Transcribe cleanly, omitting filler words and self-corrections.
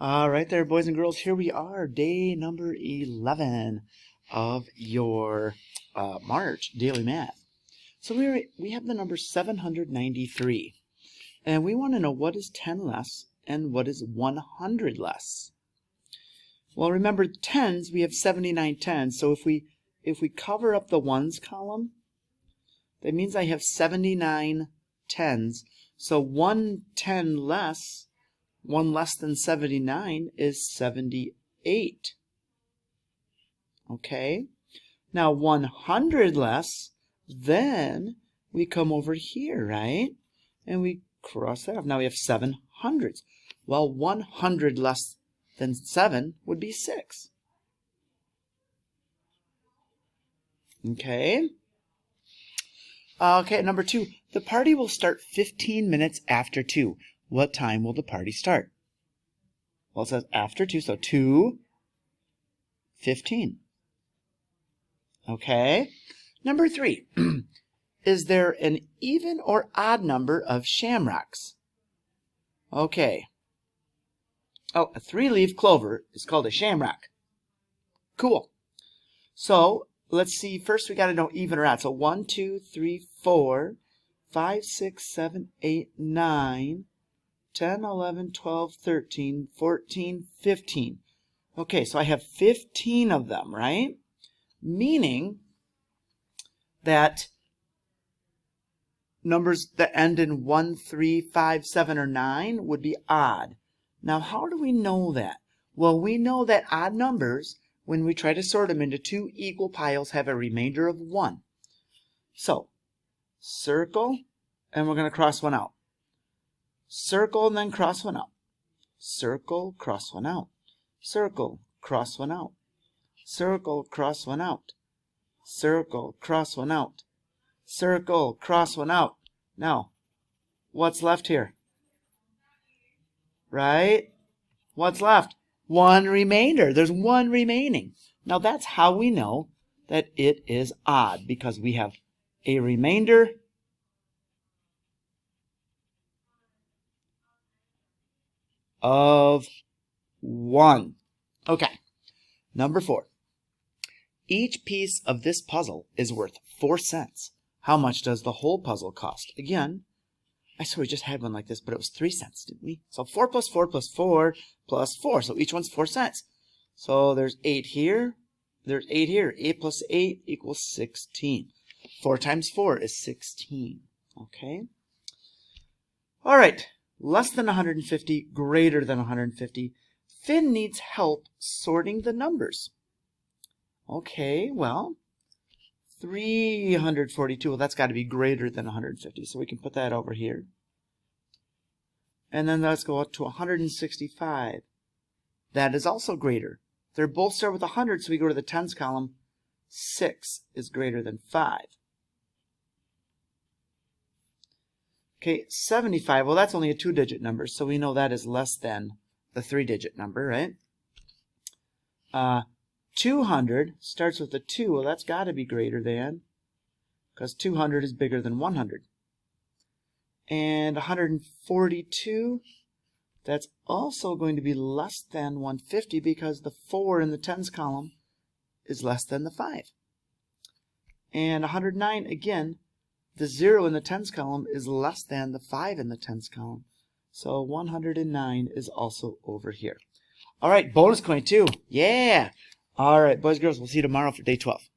All right there, boys and girls, here we are, day number 11 of your March daily math. So we have the number 793, and we want to know what is 10 less and what is 100 less. Well, remember tens, we have 79 tens, so if we cover up the ones column, that means I have 79 tens. So 1 10 less, 1 less than 79 is 78. Okay? Now 100 less, then we come over here, right? And we cross that off. Now we have 7 hundredths. Well, 100 less than 7 would be 6. Okay? Okay, number 2. The party will start 15 minutes after 2. What time will the party start? Well, it says after 2, so 2:15. Okay. Number 3. Is there an even or odd number of shamrocks? Okay. Oh, a 3-leaf clover is called a shamrock. Cool. So, let's see. First, we got to know even or odd. So, 1, 2, 3, 4, 5, 6, 7, 8, 9, 10, 11, 12, 13, 14, 15. Okay, so I have 15 of them, right? Meaning that numbers that end in 1, 3, 5, 7, or 9 would be odd. Now, how do we know that? Well, we know that odd numbers, when we try to sort them into 2 equal piles, have a remainder of 1. So, circle, and we're going to cross one out. Circle and then cross one out. Circle, cross one out. Circle, cross one out. Circle, cross one out. Circle, cross one out. Circle, cross one out. Now, what's left here? Right? What's left? 1 remainder. There's 1 remaining. Now, that's how we know that it is odd, because we have a remainder of 1. Okay. Number 4. Each piece of this puzzle is worth 4 cents. How much does the whole puzzle cost? Again, I swear we just had one like this, but it was 3 cents, didn't we? So 4 plus 4 plus 4 plus 4. So each one's 4 cents. So there's 8 here. There's 8 here. 8 plus 8 equals 16. 4 times 4 is 16. Okay? All right. Less than 150, greater than 150. Finn needs help sorting the numbers. Okay, well, 342, well, that's got to be greater than 150, so we can put that over here. And then let's go up to 165. That is also greater. They're both start with 100, so we go to the tens column. 6 is greater than 5. Okay, 75, well, that's only a 2-digit number, so we know that is less than the 3-digit number, right? 200 starts with a 2. Well, that's got to be greater than, because 200 is bigger than 100. And 142, that's also going to be less than 150, because the 4 in the tens column is less than the 5. And 109, again, the 0 in the tens column is less than the 5 in the tens column. So 109 is also over here. All right, bonus coin 2. Yeah! All right, boys and girls, we'll see you tomorrow for day 12.